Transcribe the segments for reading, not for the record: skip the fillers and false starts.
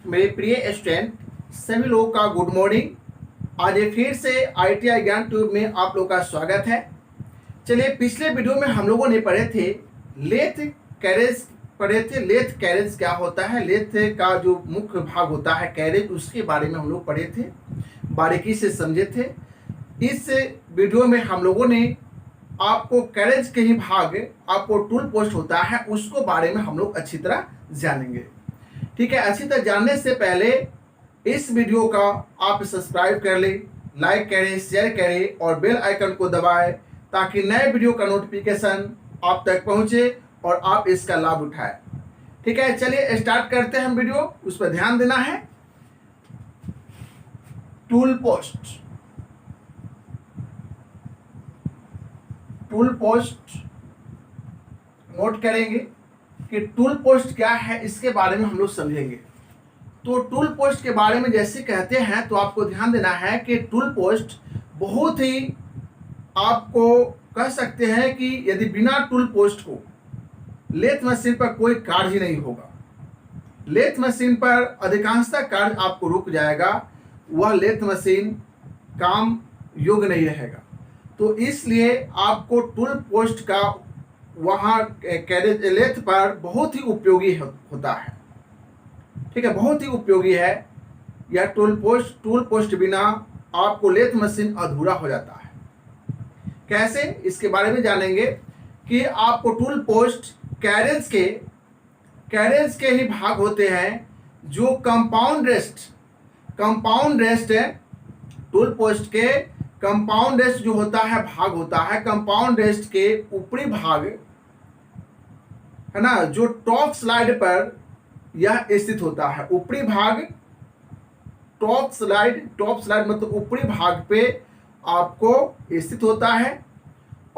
मेरे प्रिय स्टूडेंट सभी लोगों का गुड मॉर्निंग। आज फिर से ITI ज्ञान ट्यूब में आप लोगों का स्वागत है। चलिए, पिछले वीडियो में हम लोगों ने पढ़े थे लेथ कैरेज लेथ कैरेज क्या होता है, लेथ का जो मुख्य भाग होता है कैरेज, उसके बारे में हम लोग पढ़े थे, बारीकी से समझे थे। इस वीडियो में हम लोगों ने आपको कैरेज के ही भाग, आपको टूल पोस्ट होता है उसको बारे में हम लोग अच्छी तरह जानेंगे। ठीक है, अच्छी तरह जानने से पहले इस वीडियो का आप सब्सक्राइब कर लें, लाइक करें, शेयर करें और बेल आइकन को दबाएं ताकि नए वीडियो का नोटिफिकेशन आप तक पहुंचे और आप इसका लाभ उठाएं। ठीक है, चलिए स्टार्ट करते हैं हम वीडियो। उस पर ध्यान देना है। Tool post, tool post note करेंगे कि टूल पोस्ट क्या है, इसके बारे में हम लोग समझेंगे। तो टूल पोस्ट के बारे में जैसे कहते हैं तो आपको ध्यान देना है कि टूल पोस्ट बहुत ही, आपको कह सकते हैं कि यदि बिना टूल पोस्ट को लेथ मशीन पर कोई कार्य ही नहीं होगा। लेथ मशीन पर अधिकांशतः कार्य आपको रुक जाएगा, वह लेथ मशीन काम योग्य नहीं रहेगा। तो इसलिए आपको टूल पोस्ट का वहाँ कैरेज लेथ पर बहुत ही उपयोगी होता है। ठीक है, बहुत ही उपयोगी है यह टूल पोस्ट बिना आपको लेथ मशीन अधूरा हो जाता है। कैसे, इसके बारे में जानेंगे कि आपको टूल पोस्ट कैरेज के ही भाग होते हैं जो कंपाउंड रेस्ट है। टूल पोस्ट के कंपाउंड रेस्ट जो होता है भाग होता है, कंपाउंड रेस्ट के ऊपरी भाग है ना, जो टॉप स्लाइड पर यह स्थित होता है। ऊपरी भाग टॉप स्लाइड मतलब ऊपरी भाग पे आपको स्थित होता है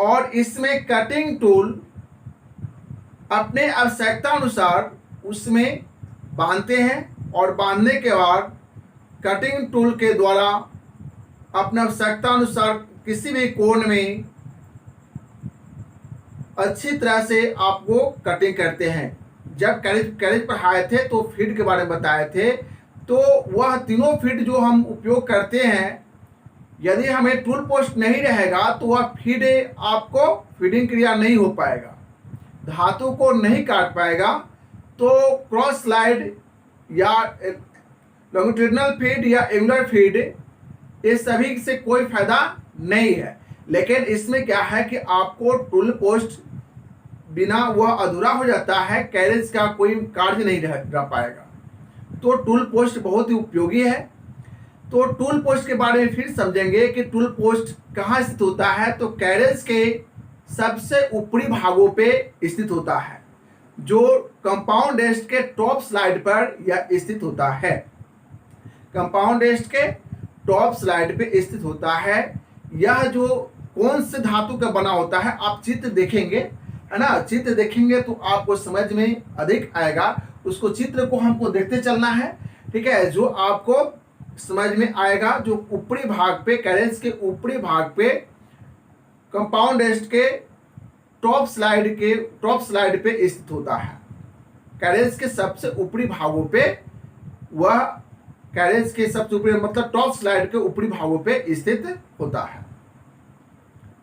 और इसमें कटिंग टूल अपने आवश्यकता अनुसार उसमें बांधते हैं और बांधने के बाद कटिंग टूल के द्वारा अपने आवश्यकता अनुसार किसी भी कोण में अच्छी तरह से आपको कटिंग करते हैं। जब कैरेज पर आए थे तो फीड के बारे में बताए थे, तो वह तीनों फीड जो हम उपयोग करते हैं, यदि हमें टूल पोस्ट नहीं रहेगा तो वह फीड आपको फीडिंग क्रिया नहीं हो पाएगा, धातु को नहीं काट पाएगा। तो क्रॉस स्लाइड या लॉन्गिट्यूडिनल फीड या एंगुलर फीड, ये सभी से कोई फायदा नहीं है। लेकिन इसमें क्या है कि आपको टूल पोस्ट बिना वह अधूरा हो जाता है, कैरेज का कोई कार्य नहीं रह पाएगा। तो टूल पोस्ट बहुत ही उपयोगी है। तो टूल पोस्ट के बारे में फिर समझेंगे कि टूल पोस्ट कहाँ स्थित होता है। तो कैरेज के सबसे ऊपरी भागों पे स्थित होता है, जो कंपाउंड रेस्ट के टॉप स्लाइड पर यह स्थित होता है। कंपाउंड रेस्ट के टॉप स्लाइड पे स्थित होता है। यह जो कौन से धातु का बना होता है, आप चित्र देखेंगे, है ना, चित्र देखेंगे तो आपको समझ में अधिक आएगा। उसको चित्र को हमको देखते चलना है। ठीक है, जो आपको समझ में आएगा, जो ऊपरी भाग पे, कैरेज के ऊपरी भाग पे कंपाउंड रेस्ट के टॉप स्लाइड पे स्थित होता है। कैरेज के सबसे ऊपरी भागों पे, वह कैरेज के सबसे ऊपरी मतलब टॉप स्लाइड के ऊपरी भागों पे स्थित होता है।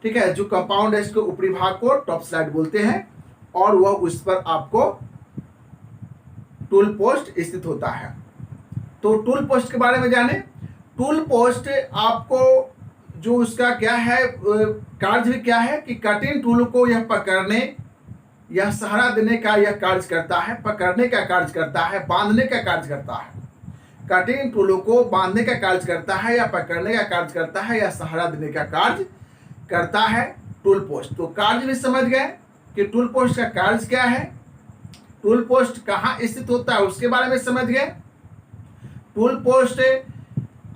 ठीक है, जो कंपाउंड रेस्ट के ऊपरी भाग को टॉप स्लाइड बोलते हैं और वह उस पर आपको टूल पोस्ट स्थित होता है। तो टूल पोस्ट के बारे में जाने। टूल पोस्ट आपको जो उसका क्या है, कार्य भी क्या है कि कटिंग टूल को यह पकड़ने या सहारा देने का यह कार्य करता है, पकड़ने का कार्य करता है, बांधने का कार्य करता है। कटिंग टूलों को बांधने का कार्य करता है या पकड़ने का कार्य करता है या सहारा देने का कार्य करता है टूल पोस्ट। तो कार्य भी समझ गए कि टूल पोस्ट का कार्य क्या है, टूल पोस्ट कहाँ स्थित होता है उसके बारे में समझ गए। टूल पोस्ट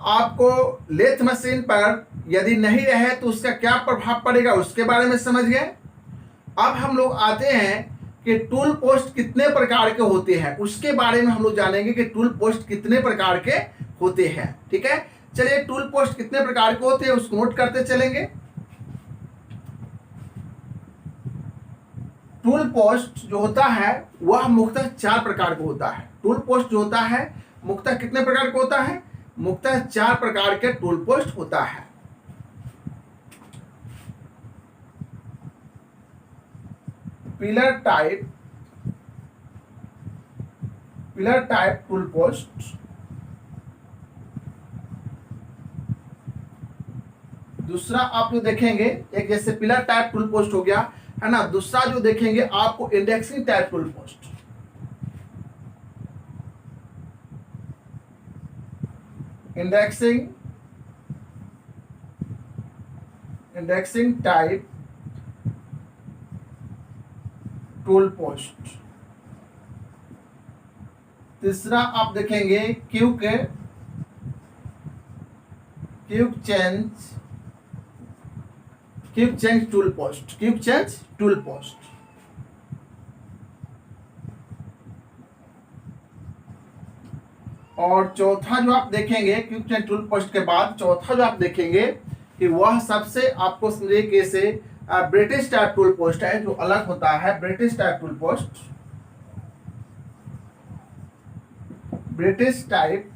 आपको लेथ मशीन पर यदि नहीं रहे तो उसका क्या प्रभाव पड़ेगा उसके बारे में समझ गए। अब हम लोग आते हैं कि टूल पोस्ट कितने प्रकार के होते हैं, उसके बारे में हम लोग जानेंगे कि टूल पोस्ट कितने प्रकार के होते हैं। ठीक है, चलिए टूल पोस्ट कितने प्रकार के होते हैं उसको नोट करते चलेंगे। टूल पोस्ट जो होता है वह मुख्यतः 4 प्रकार का होता है। टूल पोस्ट जो होता है मुख्यतः कितने प्रकार का होता है? मुख्यतः 4 प्रकार के टूल पोस्ट होता है। पिलर टाइप टूल पोस्ट, दूसरा आप जो देखेंगे, एक जैसे पिलर टाइप टूल पोस्ट हो गया है ना, दूसरा जो देखेंगे आपको indexing type tool post. Indexing type tool post. तीसरा आप देखेंगे क्विक चेंज टूल पोस्ट। और चौथा जो आप देखेंगे क्विक चेंज टूल पोस्ट के बाद, चौथा जो आप देखेंगे कि वह सबसे आपको समझे कैसे ब्रिटिश टाइप टूल पोस्ट है, जो अलग होता है। British type tool post, British type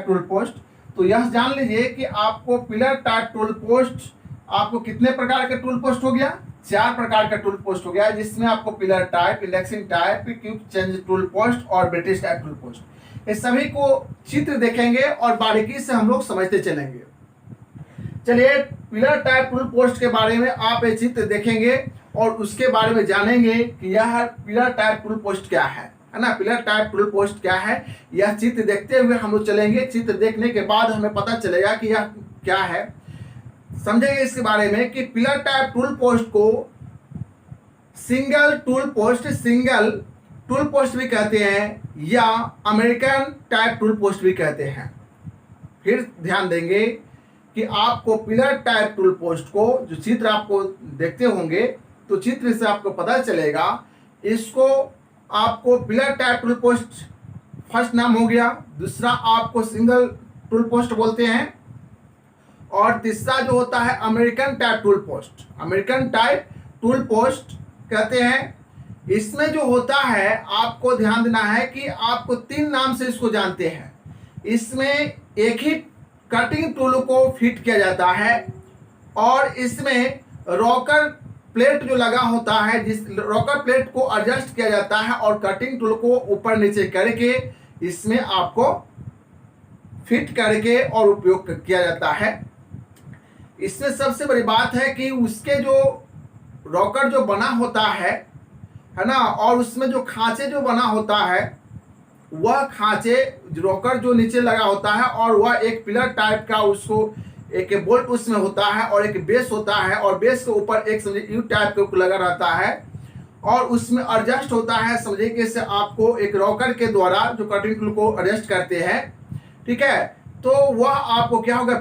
tool post. तो यह जान लीजिए कि आपको पिलर टाइप टूल पोस्ट, आपको कितने प्रकार के टूल पोस्ट हो गया? 4 प्रकार का टूल पोस्ट हो गया, जिसमें आपको pillar type, indexing type, quick change tool post और ब्रिटिश टाइप टूल पोस्ट। इस सभी को चित्र देखेंगे और बारीकी से हम लोग समझते चलेंगे। चलिए, पिलर टाइप टूल पोस्ट के बारे में आप ये चित्र देखेंगे और उसके बारे में जानेंगे कि यह पिलर टाइप टूल पोस्ट क्या है ना, पिलर टाइप टूल पोस्ट क्या है। यह चित्र देखते हुए हम लोग चलेंगे। चित्र देखने के बाद हमें पता चलेगा कि यह क्या है, समझेंगे इसके बारे में कि पिलर टाइप टूल पोस्ट को सिंगल टूल पोस्ट भी कहते हैं या अमेरिकन टाइप टूल पोस्ट भी कहते हैं। फिर ध्यान देंगे कि आपको पिलर टाइप टूल पोस्ट को, जो चित्र आपको देखते होंगे तो चित्र से आपको पता चलेगा, इसको आपको pillar type tool post first नाम हो गया, दूसरा आपको सिंगल टूल पोस्ट बोलते हैं, और तीसरा जो होता है अमेरिकन टाइप टूल पोस्ट कहते हैं। इसमें जो होता है आपको ध्यान देना है कि आपको 3 नाम से इसको जानते हैं। इसमें एक ही कटिंग टूल को फिट किया जाता है और इसमें रॉकर प्लेट जो लगा होता है, जिस रॉकर प्लेट को एडजस्ट किया जाता है और कटिंग टूल को ऊपर नीचे करके इसमें आपको फिट करके और उपयोग किया जाता है। इसमें सबसे बड़ी बात है कि उसके जो रॉकर जो बना होता है ना, और उसमें जो खांचे जो बना होता है, वह खांचे रॉकर जो नीचे लगा होता है और वह एक पिलर टाइप का, उसको एक बोल्ट उसमें होता है और एक बेस होता है, और बेस के ऊपर एक समझिए यू टाइप का लगा रहता है और उसमें एडजस्ट होता है, समझिए कि इससे आपको एक रॉकर के द्वारा जो कटिंग टूल को एडजस्ट करते हैं, ठीक है। तो वह आपको क्या होगा,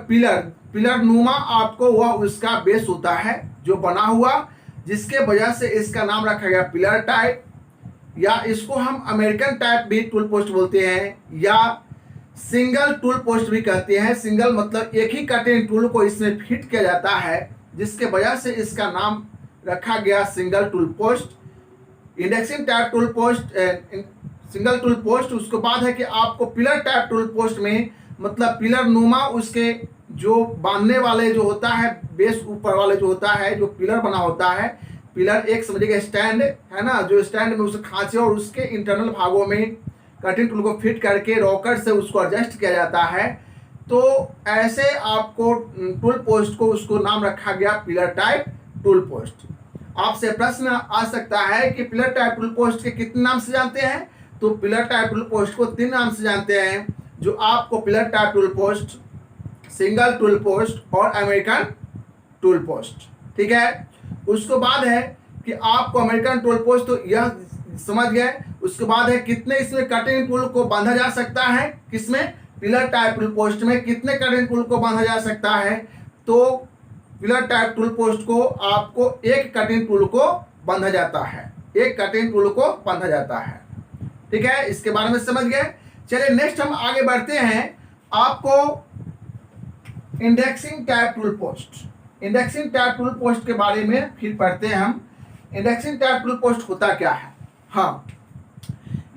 पिलर नुमा आपको वह उसका बेस होता है जो बना हुआ, जिसके वजह से इसका नाम रखा गया पिलर टाइप, या इसको हम अमेरिकन टाइप भी टूल पोस्ट बोलते हैं या सिंगल टूल पोस्ट भी कहते हैं। सिंगल मतलब एक ही कटिंग टूल को इसमें फिट किया जाता है, जिसके वजह से इसका नाम रखा गया single tool post. Indexing type tool post, single tool post. उसके बाद है कि आपको पिलर टाइप टूल पोस्ट में मतलब पिलर नुमा उसके जो बांधने वाले जो होता है, बेस ऊपर वाले जो होता है, जो पिलर बना होता है, पिलर एक समझिएगा स्टैंड है ना, जो स्टैंड में उसे खांचे और उसके इंटरनल भागों में कटिंग टूल को फिट करके रॉकर से उसको एडजस्ट किया जाता है। तो ऐसे आपको टूल पोस्ट को उसको नाम रखा गया पिलर टाइप टूल पोस्ट। आपसे प्रश्न आ सकता है कि पिलर टाइप टूल पोस्ट के कितने नाम से जानते हैं? तो पिलर टाइप टूल पोस्ट को 3 नाम से जानते हैं, जो आपको pillar type tool post, single tool post और अमेरिकन टूल पोस्ट, ठीक है। उसके बाद है कि आपको अमेरिकन टूल पोस्ट तो यह समझ गए। उसके बाद है कितने इसमें कटिंग टूल को बांधा जा सकता है, किसमें, पिलर टाइप टूल पोस्ट में कितने कटिंग टूल को बांधा जा सकता है? तो पिलर टाइप टूल पोस्ट को आपको एक कटिंग टूल को बांधा जाता है, एक कटिंग टूल को बांधा जाता है, ठीक है। इसके बारे में समझ गए। चलिए नेक्स्ट हम आगे बढ़ते हैं। आपको इंडेक्सिंग टाइप टूल पोस्ट के बारे में फिर पढ़ते हैं हम इंडेक्सिंग टाइप टूल पोस्ट होता क्या है। हाँ,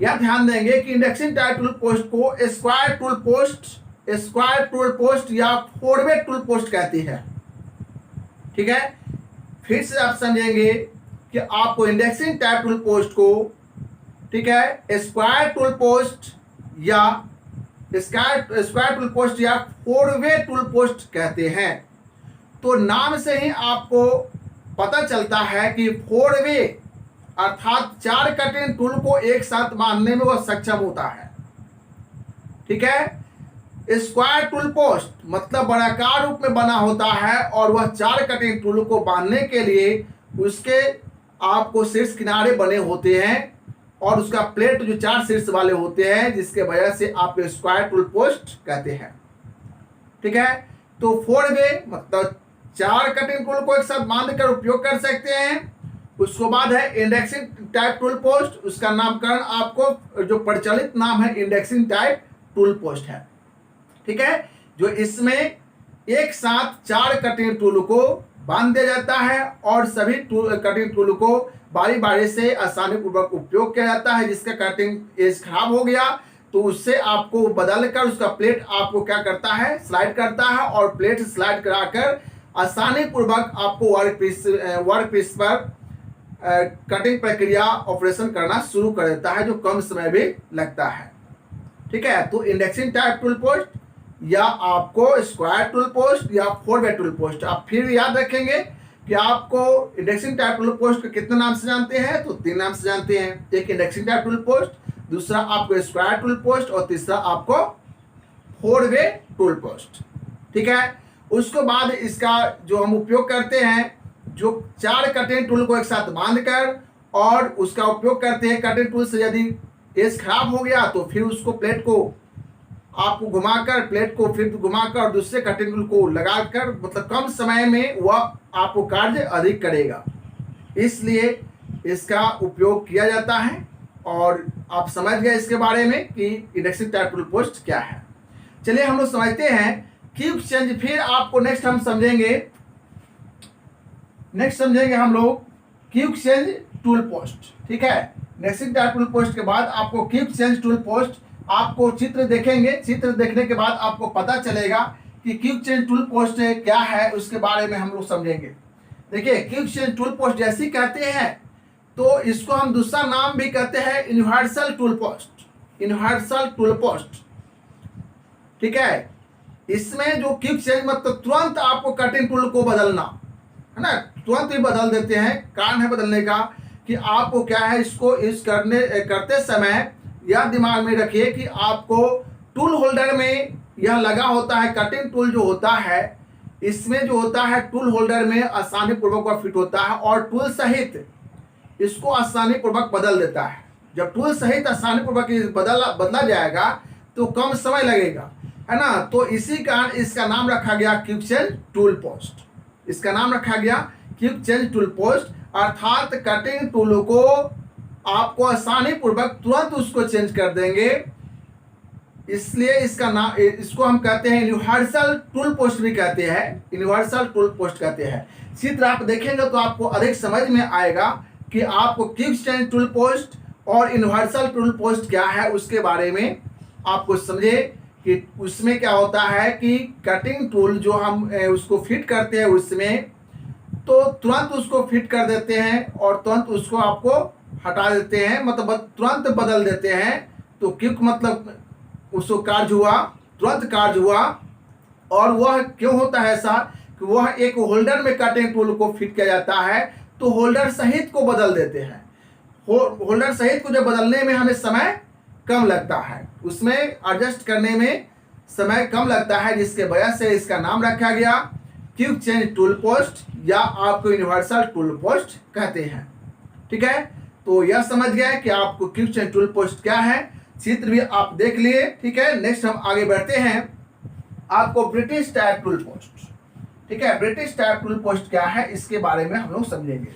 यह ध्यान देंगे कि इंडेक्सिंग टाइप टूल पोस्ट को स्क्वायर टूल पोस्ट या 4-वे टूल पोस्ट कहती है। ठीक है, फिर से आप समझेंगे कि आपको इंडेक्सिंग टाइप टूल पोस्ट को, ठीक है, स्क्वायर टूल पोस्ट या 4-वे टूल पोस्ट कहते हैं। तो नाम से ही आपको पता चलता है कि 4-वे अर्थात 4 कटिंग टूल को एक साथ बांधने में वह सक्षम होता है। ठीक है, स्क्वायर टूल पोस्ट मतलब बड़ाकार रूप में बना होता है और वह 4 कटिंग टूल को बांधने के लिए उसके आपको शीर्ष किनारे बने होते हैं और उसका प्लेट जो 4 शीर्ष वाले होते हैं, जिसके वजह से आप स्क्वायर टूल पोस्ट कहते हैं। ठीक है, तो 4-वे मतलब 4 कटिंग टूल को एक साथ बांध कर उपयोग कर सकते हैं। उसके बाद है इंडेक्सिंग टाइप टूल पोस्ट, उसका नामकरण आपको जो प्रचलित नाम है इंडेक्सिंग टाइप टूल पोस्ट है। ठीक है, जो इसमें एक साथ 4 कटिंग टूल को बांध दिया जाता है और सभी कटिंग टूल को बारी बारी से आसानी पूर्वक उपयोग किया जाता है। जिसका कटिंग एज खराब हो गया तो उससे आपको बदल कर उसका प्लेट आपको क्या करता है, स्लाइड करता है और प्लेट स्लाइड कराकर आसानी पूर्वक आपको वर्क पीस पर कटिंग प्रक्रिया ऑपरेशन करना शुरू कर देता है, जो कम समय भी लगता है। ठीक है, तो इंडेक्सिंग टाइप टूल पोस्ट या आपको स्क्वायर टूल पोस्ट या 4-वे टूल पोस्ट, आप फिर याद रखेंगे कि आपको इंडेक्सिंग टाइप टूल पोस्ट को कितने नाम से जानते हैं, तो 3 नाम से जानते हैं। एक इंडेक्सिंग टाइप टूल पोस्ट, दूसरा आपको स्क्वायर टूल पोस्ट और तीसरा आपको 4-वे टूल पोस्ट। ठीक है, उसके बाद इसका जो हम उपयोग करते हैं, जो 4 कटिंग टूल को एक साथ बांधकर और उसका उपयोग करते हैं कटिंग टूल से यदि एज खराब हो गया तो फिर उसको प्लेट को आपको घुमाकर, प्लेट को फिर घुमाकर और दूसरे कटिंग टूल को लगाकर, मतलब कम समय में वह आपको कार्य अधिक करेगा, इसलिए इसका उपयोग किया जाता है। और आप समझ गए इसके बारे में कि इंडेक्सिंग टाइप टूल पोस्ट क्या है। चलिए हम लोग समझते हैं क्विक चेंज। फिर आपको नेक्स्ट समझेंगे हम लोग क्विक चेंज टूल पोस्ट। ठीक है, इंडेक्सिंग टाइप टूल पोस्ट के बाद आपको क्विक चेंज टूल पोस्ट, आपको चित्र देखेंगे, चित्र देखने के बाद आपको पता चलेगा कि क्विक चेंज टूल पोस्ट क्या है, उसके बारे में हम लोग समझेंगे। देखिए, क्विक चेंज टूल पोस्ट जैसे कहते हैं तो इसको हम दूसरा नाम भी कहते हैं universal tool post, universal tool post. ठीक है, इसमें जो क्विक चेंज मतलब तुरंत आपको कटिंग टूल को बदलना है ना, तुरंत ही बदल देते हैं। कारण है बदलने का कि आपको क्या है, इसको यूज करते समय यह दिमाग में रखिए कि आपको टूल होल्डर में यह लगा होता है, कटिंग टूल जो होता है इसमें जो होता है टूल होल्डर में आसानी पूर्वक फिट होता है और टूल सहित इसको आसानी पूर्वक बदल देता है। जब टूल सहित आसानी पूर्वक बदला जाएगा तो कम समय लगेगा, है ना। तो इसी कारण इसका नाम रखा गया क्विक चेंज टूल पोस्ट। इसका नाम रखा गया क्विक चेंज टूल पोस्ट, अर्थात कटिंग टूल को आपको आसानी पूर्वक तुरंत उसको चेंज कर देंगे, इसलिए इसका नाम, इसको हम कहते हैं यूनिवर्सल टूल पोस्ट भी कहते हैं, यूनिवर्सल टूल पोस्ट कहते हैं। चित्र आप देखेंगे तो आपको अधिक समझ में आएगा कि आपको क्विक चेंज टूल पोस्ट और यूनिवर्सल टूल पोस्ट क्या है, उसके बारे में आपको समझे कि उसमें क्या होता है कि कटिंग टूल जो हम उसको फिट करते हैं उसमें, तो तुरंत उसको फिट कर देते हैं और तुरंत उसको आपको हटा देते हैं, मतलब तुरंत बदल देते हैं। तो क्विक मतलब उसको कार्य हुआ, तुरंत कार्य हुआ। और वह क्यों होता है ऐसा कि वह एक होल्डर में कटिंग टूल को फिट किया जाता है तो होल्डर सहित को बदल देते हैं। होल्डर सहित को जब बदलने में हमें समय कम लगता है, उसमें एडजस्ट करने में समय कम लगता है, जिसके वजह से इसका नाम रखा गया क्विक चेंज टूल पोस्ट या आपको यूनिवर्सल टूल पोस्ट कहते हैं। ठीक है, तो यह समझ गए कि आपको क्विक चेंज टूल पोस्ट क्या है, चित्र भी आप देख लिए। ठीक है, नेक्स्ट हम आगे बढ़ते हैं, आपको ब्रिटिश टाइप टूल पोस्ट। ठीक है, ब्रिटिश टाइप टूल पोस्ट क्या है इसके बारे में हम लोग समझेंगे।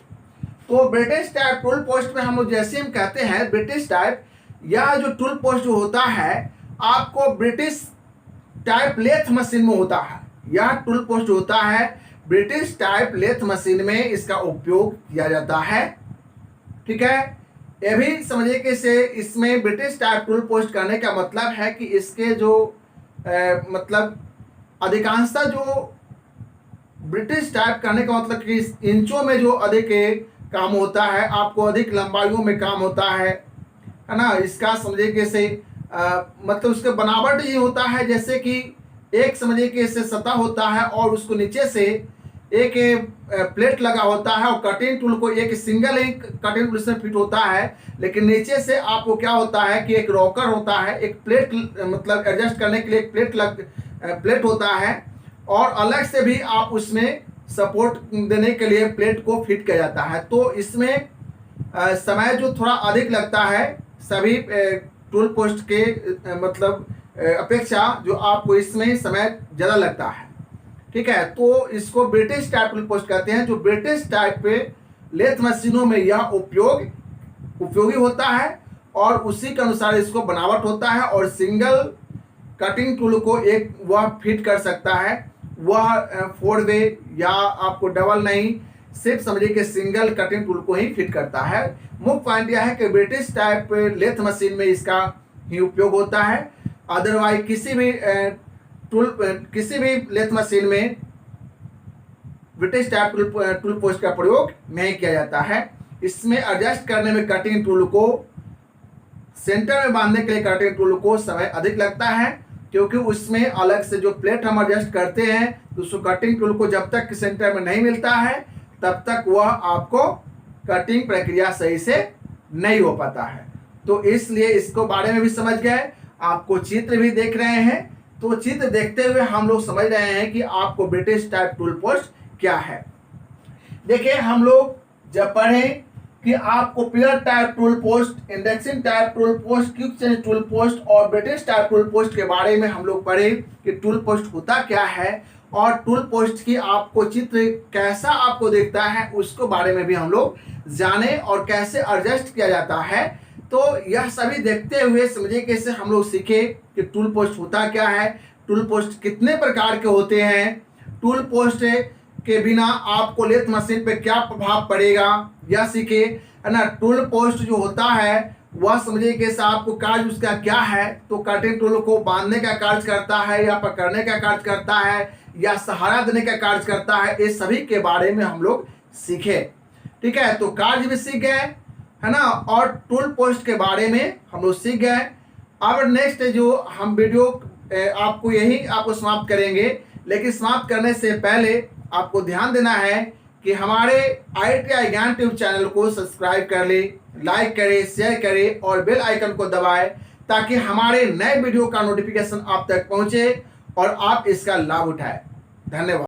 तो ब्रिटिश टाइप टूल पोस्ट में हम लोग जैसे हम कहते हैं ब्रिटिश टाइप, यह जो टूल पोस्ट जो होता है आपको ब्रिटिश टाइप लेथ मशीन में होता है। यह टूल पोस्ट होता है ब्रिटिश टाइप लेथ मशीन में इसका उपयोग किया जाता है। ठीक है। ये भी समझिए कि से इसमें ब्रिटिश टाइप टूल पोस्ट करने का मतलब है कि इसके जो मतलब अधिकांशतः जो ब्रिटिश टाइप करने का मतलब कि इंचों में जो अधिक काम होता है, आपको अधिक लंबाइयों में काम होता है ना। इसका समझिए कि से मतलब उसके बनावट ये होता है जैसे कि एक समझिए कि इससे सतह होता है और उसको नीचे से एक प्लेट लगा होता है और कटिंग टूल को एक सिंगल ही कटिंग टूल से फिट होता है, लेकिन नीचे से आपको क्या होता है कि एक रॉकर होता है, एक प्लेट मतलब एडजस्ट करने के लिए एक प्लेट होता है और अलग से भी आप उसमें सपोर्ट देने के लिए प्लेट को फिट किया जाता है। तो इसमें समय जो थोड़ा अधिक लगता है सभी टूल पोस्ट के मतलब अपेक्षा जो आपको इसमें समय ज़्यादा लगता है, ठीक है। तो इसको ब्रिटिश टाइप टूल पोस्ट कहते हैं। जो ब्रिटिश टाइप पे लेथ मशीनों में यह उपयोगी होता है और उसी के अनुसार इसको बनावट होता है और सिंगल कटिंग टूल को एक वह फिट कर सकता है, वह 4 वे या आपको डबल नहीं, सिर्फ समझिए कि सिंगल कटिंग टूल को ही फिट करता है। मुख्य पॉइंट यह है कि ब्रिटिश टाइप लेथ मशीन में इसका ही उपयोग होता है, अदरवाइज किसी भी लेथ मशीन में ब्रिटिश टाइप टूल पोस्ट का प्रयोग नहीं किया जाता है। इसमें एडजस्ट करने में कटिंग टूल को सेंटर में बांधने के लिए कटिंग टूल को समय अधिक लगता है, क्योंकि उसमें अलग से जो प्लेट हम एडजस्ट करते हैं तो उस कटिंग टूल को जब तक सेंटर में नहीं मिलता है तब तक वह आपको कटिंग प्रक्रिया सही से नहीं हो पाता है। तो इसलिए इसको बारे में भी समझ गए, आपको चित्र भी देख रहे हैं, तो चित्र देखते हुए हम लोग समझ रहे हैं कि आपको ब्रिटिश टाइप टूल पोस्ट क्या है। देखिए, हम लोग जब पढ़े कि आपको pillar type tool post, indexing type tool post, quick change tool post और ब्रिटिश टाइप टूल पोस्ट के बारे में हम लोग पढ़े कि टूल पोस्ट होता क्या है और टूल पोस्ट की आपको चित्र कैसा आपको दिखता है उसको बारे में भी हम लोग जाने और कैसे एडजस्ट किया जाता है। तो यह सभी देखते हुए समझिए कैसे हम लोग सीखे कि टूल पोस्ट होता क्या है, टूल पोस्ट कितने प्रकार के होते हैं, टूल पोस्ट के बिना आपको लेथ मशीन पे क्या प्रभाव पड़ेगा यह सीखे, है ना। टूल पोस्ट जो होता है वह समझिए कि आपको कार्य उसका क्या है, तो कटिंग टूल को बांधने का कार्य करता है या पकड़ने का कार्य करता है या सहारा देने का कार्य करता है, इस सभी के बारे में हम लोग सीखे, ठीक है। तो कार्य भी सीख गए, है ना, और टूल पोस्ट के बारे में हम लोग सीख गए। अब नेक्स्ट जो हम वीडियो आपको समाप्त करेंगे, लेकिन समाप्त करने से पहले आपको ध्यान देना है कि हमारे ITI ज्ञान ट्यूब चैनल को सब्सक्राइब कर ले, लाइक करें, शेयर करें और बेल आइकन को दबाएं ताकि हमारे नए वीडियो का नोटिफिकेशन आप तक पहुंचे और आप इसका लाभ उठाएं। धन्यवाद।